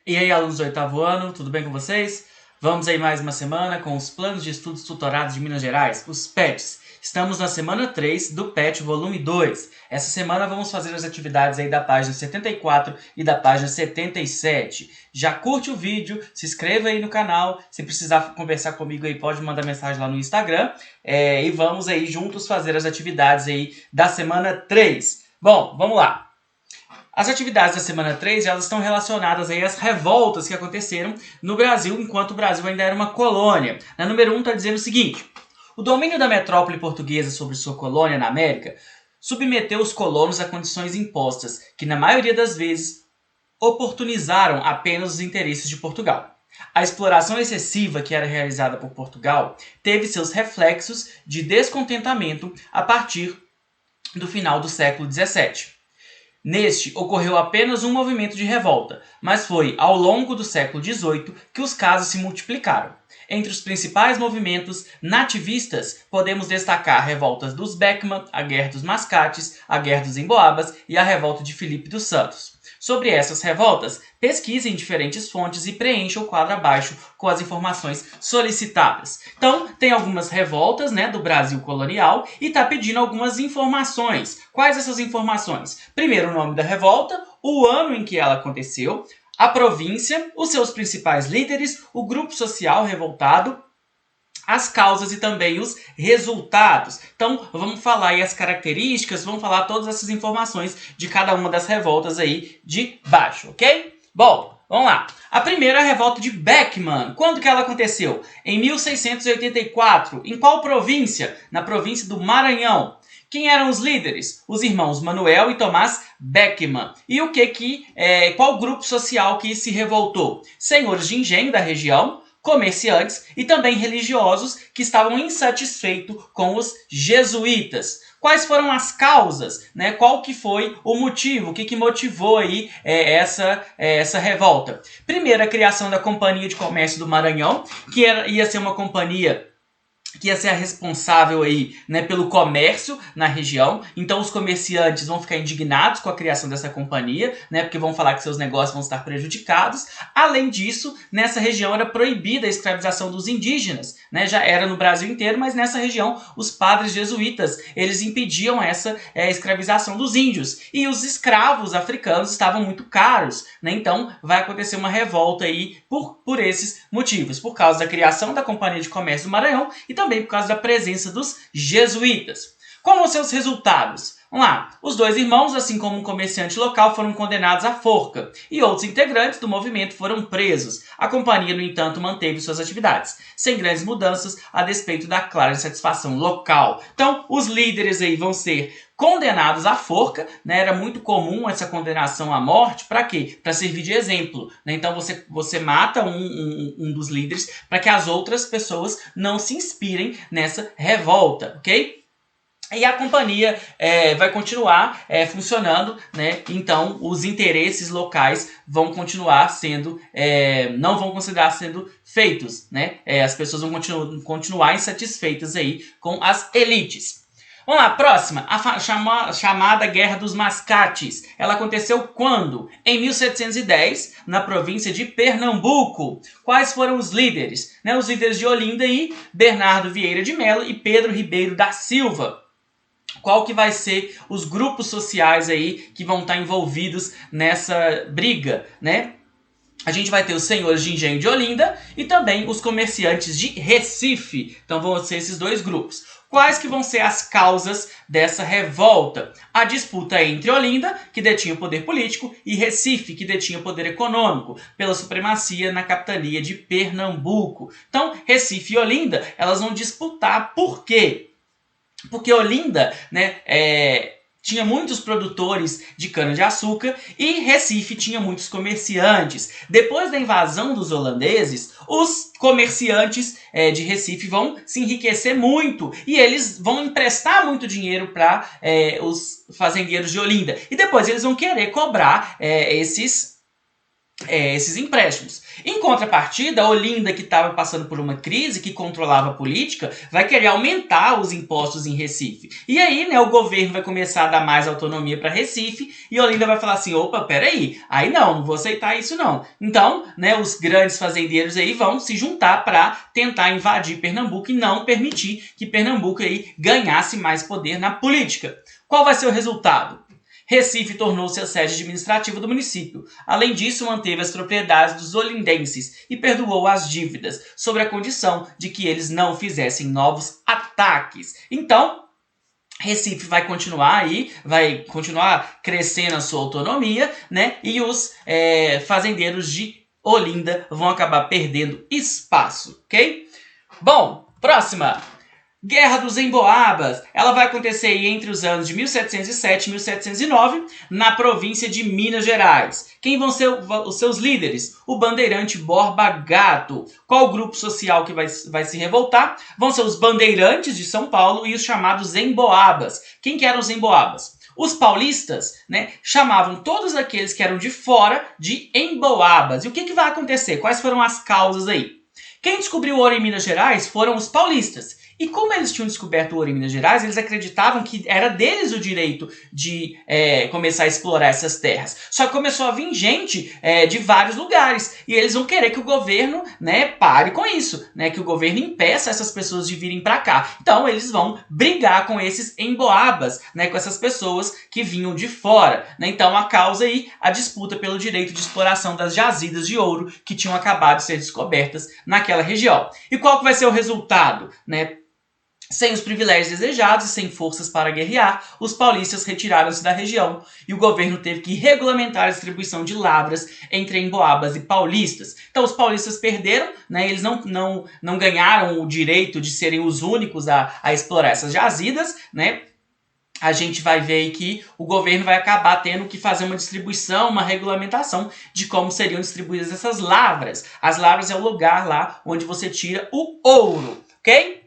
E aí, alunos do oitavo ano, tudo bem com vocês? Vamos aí mais uma semana com os Planos de Estudos Tutorados de Minas Gerais, os PETs. Estamos na semana 3 do PET volume 2. Essa semana vamos fazer as atividades aí da página 74 e da página 77. Já curte o vídeo, se inscreva aí no canal. Se precisar conversar comigo aí, pode mandar mensagem lá no Instagram. E vamos aí juntos fazer as atividades aí da semana 3. Bom, vamos lá. As atividades da semana 3 elas estão relacionadas aí às revoltas que aconteceram no Brasil, enquanto o Brasil ainda era uma colônia. Na número 1 está dizendo o seguinte: o domínio da metrópole portuguesa sobre sua colônia na América submeteu os colonos a condições impostas, que na maioria das vezes oportunizaram apenas os interesses de Portugal. A exploração excessiva que era realizada por Portugal teve seus reflexos de descontentamento a partir do final do século XVII. Neste, ocorreu apenas um movimento de revolta, mas foi ao longo do século XVIII que os casos se multiplicaram. Entre os principais movimentos nativistas, podemos destacar revoltas dos Beckman, a Guerra dos Mascates, a Guerra dos Emboabas e a Revolta de Filipe dos Santos. Sobre essas revoltas, pesquise em diferentes fontes e preencha o quadro abaixo com as informações solicitadas. Então, tem algumas revoltas, do Brasil colonial e está pedindo algumas informações. Quais essas informações? Primeiro, o nome da revolta, o ano em que ela aconteceu, a província, os seus principais líderes, o grupo social revoltado, as causas e também os resultados. Então, vamos falar aí as características, vamos falar todas essas informações de cada uma das revoltas aí de baixo, ok? Bom, vamos lá. A primeira é a revolta de Beckman. Quando que ela aconteceu? Em 1684. Em qual província? Na província do Maranhão. Quem eram os líderes? Os irmãos Manuel e Tomás Beckman. E qual grupo social que se revoltou? Senhores de engenho da região, comerciantes e também religiosos que estavam insatisfeitos com os jesuítas. Quais foram as causas? Qual que foi o motivo? O que motivou aí essa revolta? Primeiro, a criação da Companhia de Comércio do Maranhão, que ia ser uma companhia que ia ser a responsável aí, pelo comércio na região. Então os comerciantes vão ficar indignados com a criação dessa companhia, porque vão falar que seus negócios vão estar prejudicados. Além disso, nessa região era proibida a escravização dos indígenas, já era no Brasil inteiro, mas nessa região os padres jesuítas, eles impediam essa escravização dos índios. E os escravos africanos estavam muito caros, Então vai acontecer uma revolta aí por esses motivos, por causa da criação da Companhia de Comércio do Maranhão e também por causa da presença dos jesuítas. Quais vão ser os resultados? Vamos lá. Os dois irmãos, assim como um comerciante local, foram condenados à forca e outros integrantes do movimento foram presos. A companhia, no entanto, manteve suas atividades, sem grandes mudanças, a despeito da clara insatisfação local. Então, os líderes aí vão ser condenados à forca, Era muito comum essa condenação à morte, para quê? Para servir de exemplo, Então você mata um dos líderes para que as outras pessoas não se inspirem nessa revolta, ok? E a companhia vai continuar funcionando, Então os interesses locais vão continuar sendo, não vão considerar sendo feitos, As pessoas vão continuar insatisfeitas aí com as elites. Vamos lá, próxima, a chamada Guerra dos Mascates. Ela aconteceu quando? Em 1710, na província de Pernambuco. Quais foram os líderes? Os líderes de Olinda aí, Bernardo Vieira de Mello e Pedro Ribeiro da Silva. Qual que vai ser os grupos sociais aí que vão estar envolvidos nessa briga, A gente vai ter os senhores de engenho de Olinda e também os comerciantes de Recife. Então vão ser esses dois grupos. Quais que vão ser as causas dessa revolta? A disputa entre Olinda, que detinha o poder político, e Recife, que detinha o poder econômico, pela supremacia na capitania de Pernambuco. Então, Recife e Olinda, elas vão disputar. Por quê? Porque Olinda, tinha muitos produtores de cana-de-açúcar e Recife tinha muitos comerciantes. Depois da invasão dos holandeses, os comerciantes de Recife vão se enriquecer muito e eles vão emprestar muito dinheiro para os fazendeiros de Olinda. E depois eles vão querer cobrar esses esses empréstimos. Em contrapartida, a Olinda, que estava passando por uma crise, que controlava a política, vai querer aumentar os impostos em Recife. E aí, né, o governo vai começar a dar mais autonomia para Recife e a Olinda vai falar assim, opa, peraí, aí não vou aceitar isso não. Então, né, os grandes fazendeiros aí vão se juntar para tentar invadir Pernambuco e não permitir que Pernambuco aí ganhasse mais poder na política. Qual vai ser o resultado? Recife tornou-se a sede administrativa do município. Além disso, manteve as propriedades dos olindenses e perdoou as dívidas, sob a condição de que eles não fizessem novos ataques. Então, Recife vai continuar crescendo a sua autonomia, né? E os fazendeiros de Olinda vão acabar perdendo espaço, ok? Bom, próxima. Guerra dos Emboabas, ela vai acontecer entre os anos de 1707 e 1709, na província de Minas Gerais. Quem vão ser os seus líderes? O bandeirante Borba Gato. Qual o grupo social que vai se revoltar? Vão ser os bandeirantes de São Paulo e os chamados Emboabas. Quem que eram os Emboabas? Os paulistas, né, chamavam todos aqueles que eram de fora de Emboabas. E o que vai acontecer? Quais foram as causas aí? Quem descobriu o ouro em Minas Gerais foram os paulistas. E como eles tinham descoberto o ouro em Minas Gerais, eles acreditavam que era deles o direito de começar a explorar essas terras. Só que começou a vir gente de vários lugares. E eles vão querer que o governo, né, pare com isso. Né, que o governo impeça essas pessoas de virem para cá. Então eles vão brigar com esses emboabas, né, com essas pessoas que vinham de fora. Né? Então a causa aí, a disputa pelo direito de exploração das jazidas de ouro que tinham acabado de ser descobertas naquela região. E qual que vai ser o resultado? Né? Sem os privilégios desejados e sem forças para guerrear, os paulistas retiraram-se da região e o governo teve que regulamentar a distribuição de lavras entre emboabas e paulistas. Então os paulistas perderam, né? Eles não ganharam o direito de serem os únicos a explorar essas jazidas, né? A gente vai ver aí que o governo vai acabar tendo que fazer uma distribuição, uma regulamentação de como seriam distribuídas essas lavras. As lavras é o lugar lá onde você tira o ouro, ok?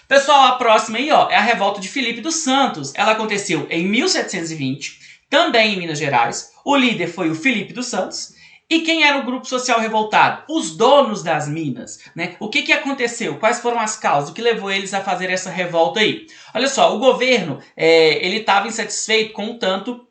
Pessoal, a próxima aí, ó, é a revolta de Filipe dos Santos. Ela aconteceu em 1720, também em Minas Gerais. O líder foi o Filipe dos Santos. E quem era o grupo social revoltado? Os donos das minas. Né? O que aconteceu? Quais foram as causas? O que levou eles a fazer essa revolta aí? Olha só, o governo ele estava insatisfeito com o tanto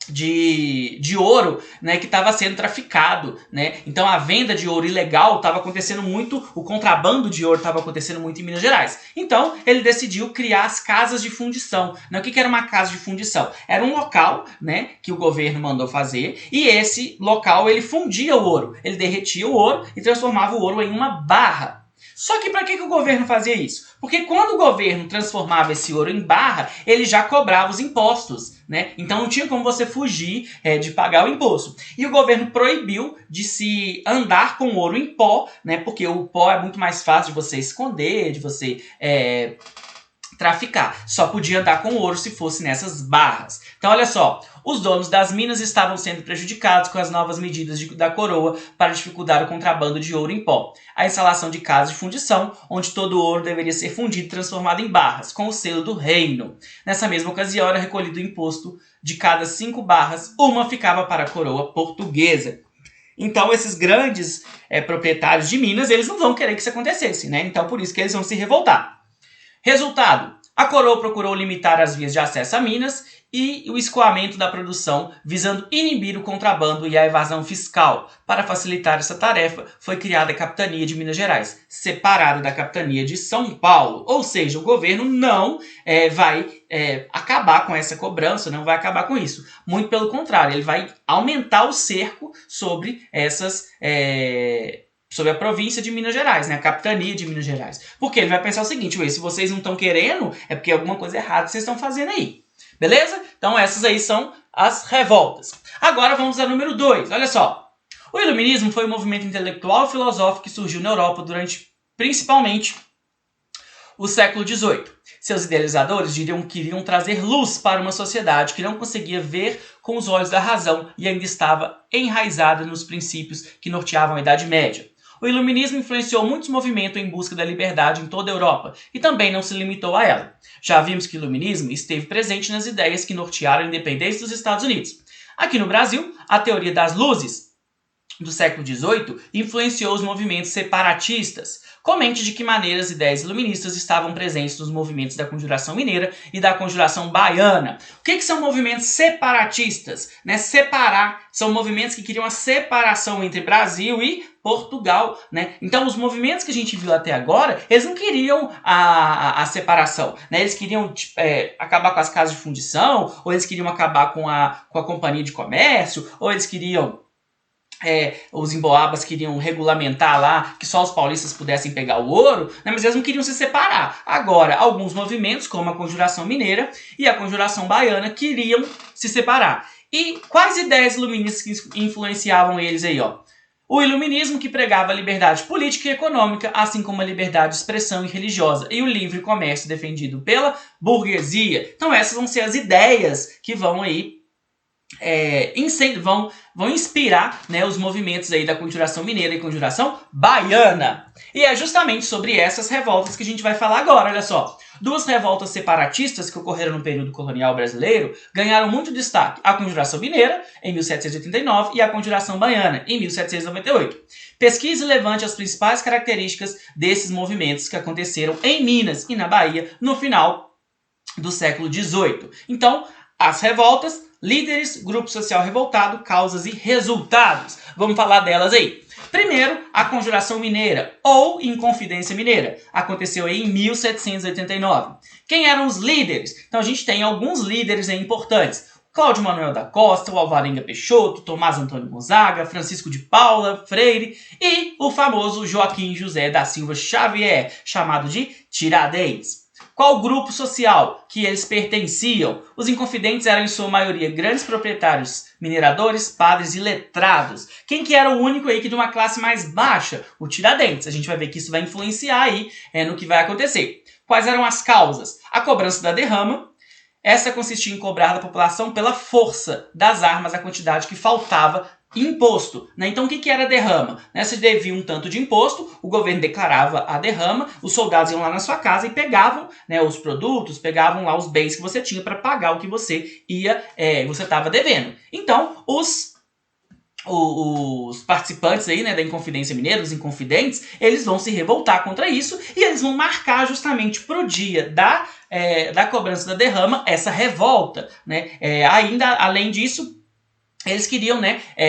de ouro, né, que estava sendo traficado, né? Então a venda de ouro ilegal estava acontecendo muito, o contrabando de ouro estava acontecendo muito em Minas Gerais. Então ele decidiu criar as casas de fundição. Né? O que era uma casa de fundição? Era um local, né, que o governo mandou fazer e esse local ele fundia o ouro, ele derretia o ouro e transformava o ouro em uma barra. Só que para que o governo fazia isso? Porque quando o governo transformava esse ouro em barra, ele já cobrava os impostos, né? Então não tinha como você fugir de pagar o imposto. E o governo proibiu de se andar com ouro em pó, né? Porque o pó é muito mais fácil de você esconder, de você traficar. Só podia andar com ouro se fosse nessas barras. Então olha só, os donos das minas estavam sendo prejudicados com as novas medidas da coroa para dificultar o contrabando de ouro em pó. A instalação de casas de fundição, onde todo o ouro deveria ser fundido e transformado em barras, com o selo do reino. Nessa mesma ocasião era recolhido o imposto de cada 5 barras, uma ficava para a coroa portuguesa. Então esses grandes proprietários de minas, eles não vão querer que isso acontecesse, né? Então por isso que eles vão se revoltar. Resultado, a coroa procurou limitar as vias de acesso a minas e o escoamento da produção, visando inibir o contrabando e a evasão fiscal. Para facilitar essa tarefa, foi criada a Capitania de Minas Gerais, separada da Capitania de São Paulo. Ou seja, o governo não vai acabar com essa cobrança, não vai acabar com isso. Muito pelo contrário, ele vai aumentar o cerco sobre sobre a província de Minas Gerais, né? A capitania de Minas Gerais. Porque ele vai pensar o seguinte, se vocês não estão querendo, é porque alguma coisa errada vocês estão fazendo aí. Beleza? Então essas aí são as revoltas. Agora vamos ao número 2. Olha só. O Iluminismo foi um movimento intelectual e filosófico que surgiu na Europa durante, principalmente, o século XVIII. Seus idealizadores diriam que iriam trazer luz para uma sociedade que não conseguia ver com os olhos da razão e ainda estava enraizada nos princípios que norteavam a Idade Média. O Iluminismo influenciou muitos movimentos em busca da liberdade em toda a Europa e também não se limitou a ela. Já vimos que o Iluminismo esteve presente nas ideias que nortearam a independência dos Estados Unidos. Aqui no Brasil, a teoria das luzes do século XVIII influenciou os movimentos separatistas. Comente de que maneira as ideias iluministas estavam presentes nos movimentos da Conjuração Mineira e da Conjuração Baiana. O que são movimentos separatistas? Separar, são movimentos que queriam a separação entre Brasil e Portugal, Então, os movimentos que a gente viu até agora, eles não queriam a separação, Eles queriam acabar com as casas de fundição, ou eles queriam acabar com a companhia de comércio, ou eles queriam... os emboabas queriam regulamentar lá que só os paulistas pudessem pegar o ouro, mas eles não queriam se separar. Agora, alguns movimentos, como a Conjuração Mineira e a Conjuração Baiana, queriam se separar. E quais ideias iluministas que influenciavam eles aí, ó? O iluminismo, que pregava a liberdade política e econômica, assim como a liberdade de expressão e religiosa, e o livre comércio defendido pela burguesia. Então essas vão ser as ideias que vão aí vão inspirar os movimentos aí da Conjuração Mineira e Conjuração Baiana. E é justamente sobre essas revoltas que a gente vai falar agora, olha só. Duas revoltas separatistas que ocorreram no período colonial brasileiro ganharam muito destaque. A Conjuração Mineira, em 1789, e a Conjuração Baiana, em 1798. Pesquise e levante as principais características desses movimentos que aconteceram em Minas e na Bahia no final do século XVIII. Então, as revoltas, líderes, grupo social revoltado, causas e resultados. Vamos falar delas aí. Primeiro, a Conjuração Mineira, ou Inconfidência Mineira. Aconteceu aí em 1789. Quem eram os líderes? Então a gente tem alguns líderes aí importantes. Cláudio Manuel da Costa, o Alvarenga Peixoto, Tomás Antônio Gonzaga, Francisco de Paula Freire e o famoso Joaquim José da Silva Xavier, chamado de Tiradentes. Qual grupo social que eles pertenciam? Os inconfidentes eram, em sua maioria, grandes proprietários, mineradores, padres e letrados. Quem que era o único aí que de uma classe mais baixa? O Tiradentes. A gente vai ver que isso vai influenciar aí no que vai acontecer. Quais eram as causas? A cobrança da derrama. Essa consistia em cobrar da população pela força das armas a quantidade que faltava imposto. Então, o que era derrama? Se devia um tanto de imposto, o governo declarava a derrama, os soldados iam lá na sua casa e pegavam os produtos, pegavam lá os bens que você tinha para pagar o que você estava devendo. Então, os participantes aí, da Inconfidência Mineira, os inconfidentes, eles vão se revoltar contra isso e eles vão marcar justamente pro dia da cobrança da derrama essa revolta. Ainda, além disso, eles queriam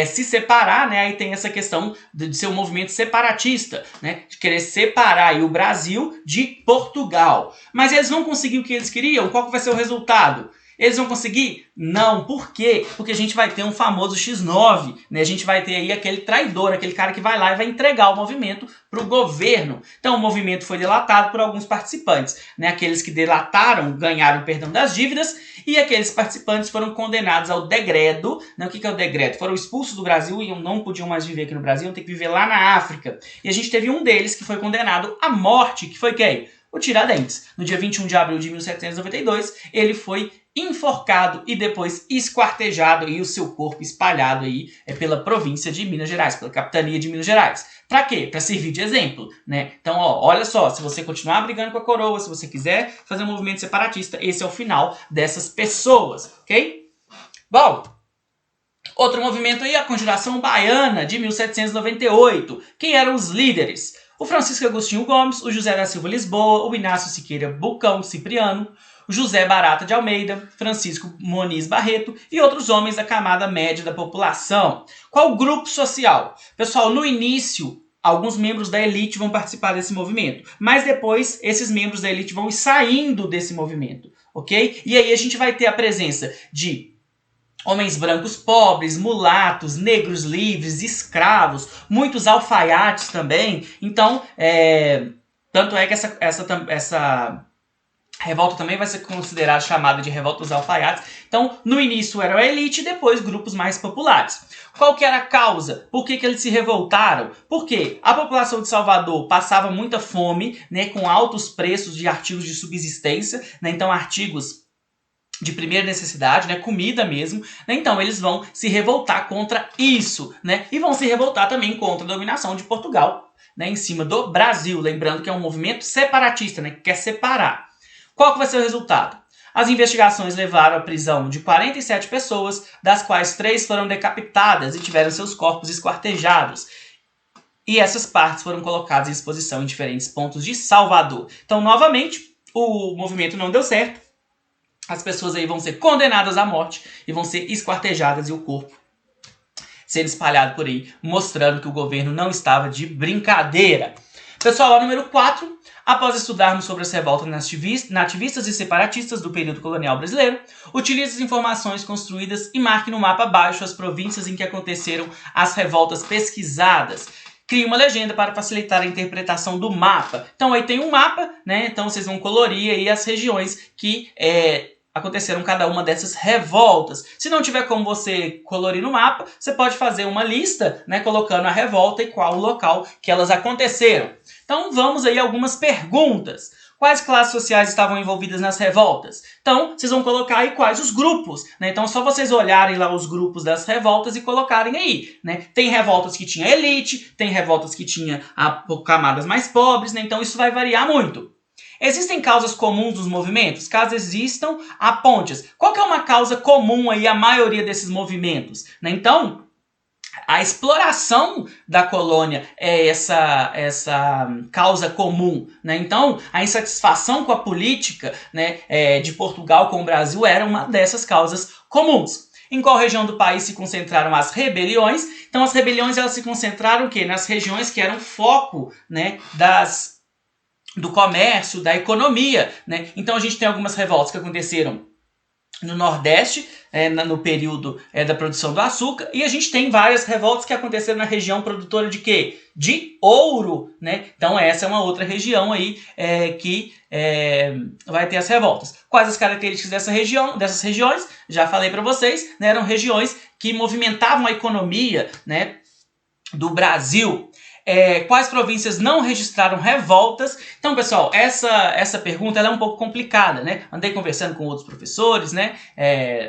se separar, aí tem essa questão de ser um movimento separatista, de querer separar aí o Brasil de Portugal. Mas eles vão conseguir o que eles queriam? Qual que vai ser o resultado? Eles vão conseguir? Não. Por quê? Porque a gente vai ter um famoso X9, A gente vai ter aí aquele traidor, aquele cara que vai lá e vai entregar o movimento para o governo. Então o movimento foi delatado por alguns participantes, Aqueles que delataram ganharam o perdão das dívidas e aqueles participantes foram condenados ao degredo. O que é o degredo? Foram expulsos do Brasil e não podiam mais viver aqui no Brasil, iam ter que viver lá na África. E a gente teve um deles que foi condenado à morte, que foi quem? O Tiradentes. No dia 21 de abril de 1792, ele foi enforcado e depois esquartejado e o seu corpo espalhado aí pela província de Minas Gerais, pela capitania de Minas Gerais. Para quê? Para servir de exemplo, Então, olha só, se você continuar brigando com a coroa, se você quiser fazer um movimento separatista, esse é o final dessas pessoas, ok? Bom, outro movimento aí, a Conjuração Baiana de 1798. Quem eram os líderes? O Francisco Agostinho Gomes, o José da Silva Lisboa, o Inácio Siqueira Bucão Cipriano, o José Barata de Almeida, Francisco Moniz Barreto e outros homens da camada média da população. Qual grupo social? Pessoal, no início, alguns membros da elite vão participar desse movimento, mas depois esses membros da elite vão ir saindo desse movimento, ok? E aí a gente vai ter a presença de homens brancos pobres, mulatos, negros livres, escravos, muitos alfaiates também. Então, tanto é que essa revolta também vai ser considerada chamada de revolta dos alfaiates. Então, no início era a elite e depois grupos mais populares. Qual que era a causa? Por que eles se revoltaram? Porque a população de Salvador passava muita fome, com altos preços de artigos de subsistência, então artigos de primeira necessidade, comida mesmo, Então eles vão se revoltar contra isso, E vão se revoltar também contra a dominação de Portugal, em cima do Brasil, lembrando que é um movimento separatista, que quer separar. Qual que vai ser o resultado? As investigações levaram à prisão de 47 pessoas, das quais 3 foram decapitadas e tiveram seus corpos esquartejados. E essas partes foram colocadas em exposição em diferentes pontos de Salvador. Então, novamente, o movimento não deu certo. As pessoas aí vão ser condenadas à morte e vão ser esquartejadas e o corpo sendo espalhado por aí, mostrando que o governo não estava de brincadeira. Pessoal, a número 4. Após estudarmos sobre as revoltas nativistas e separatistas do período colonial brasileiro, utilize as informações construídas e marque no mapa abaixo as províncias em que aconteceram as revoltas pesquisadas. Crie uma legenda para facilitar a interpretação do mapa. Então aí tem um mapa, né? Então vocês vão colorir aí as regiões que aconteceram cada uma dessas revoltas. Se não tiver como você colorir no mapa, você pode fazer uma lista, né, colocando a revolta e qual o local que elas aconteceram. Então vamos aí a algumas perguntas. Quais classes sociais estavam envolvidas nas revoltas? Então, vocês vão colocar aí quais os grupos, né? Então, é só vocês olharem lá os grupos das revoltas e colocarem aí, né? Tem revoltas que tinha elite, tem revoltas que tinha camadas mais pobres, né? Então, isso vai variar muito. Existem causas comuns dos movimentos? Caso existam, aponte-as. Qual que é uma causa comum aí à maioria desses movimentos? Né? Então, a exploração da colônia é essa causa comum, né? Então, a insatisfação com a política, né, de Portugal com o Brasil era uma dessas causas comuns. Em qual região do país se concentraram as rebeliões? Então, as rebeliões elas se concentraram o quê? Nas regiões que eram foco, né, do comércio, da economia, né? Então, a gente tem algumas revoltas que aconteceram no Nordeste, no período da produção do açúcar, e a gente tem várias revoltas que aconteceram na região produtora de quê? De ouro, né? Então essa é uma outra região aí que vai ter as revoltas. Quais as características dessas regiões? Já falei para vocês, né? Eram regiões que movimentavam a economia, né, do Brasil. Quais províncias não registraram revoltas? Então, pessoal, essa pergunta ela é um pouco complicada, né? Andei conversando com outros professores, né?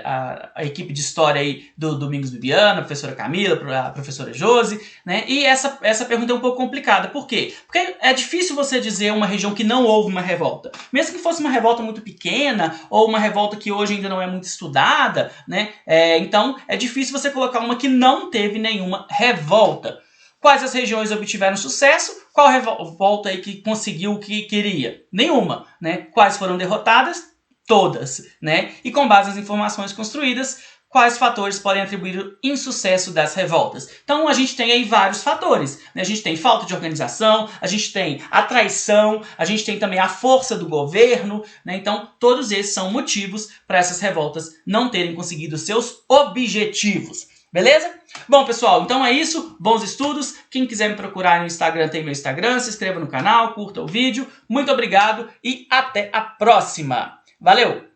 A equipe de história aí do Domingos Bibiana, a professora Camila, a professora Josi, né? E essa pergunta é um pouco complicada. Por quê? Porque é difícil você dizer uma região que não houve uma revolta. Mesmo que fosse uma revolta muito pequena, ou uma revolta que hoje ainda não é muito estudada, né? Então, é difícil você colocar uma que não teve nenhuma revolta. Quais as regiões obtiveram sucesso? Qual revolta aí que conseguiu o que queria? Nenhuma, né? Quais foram derrotadas? Todas, né? E com base nas informações construídas, quais fatores podem atribuir o insucesso das revoltas? Então a gente tem aí vários fatores, né? A gente tem falta de organização, a gente tem a traição, a gente tem também a força do governo, né? Então todos esses são motivos para essas revoltas não terem conseguido seus objetivos. Beleza? Bom, pessoal, então é isso. Bons estudos. Quem quiser me procurar no Instagram, tem meu Instagram. Se inscreva no canal, curta o vídeo. Muito obrigado e até a próxima. Valeu!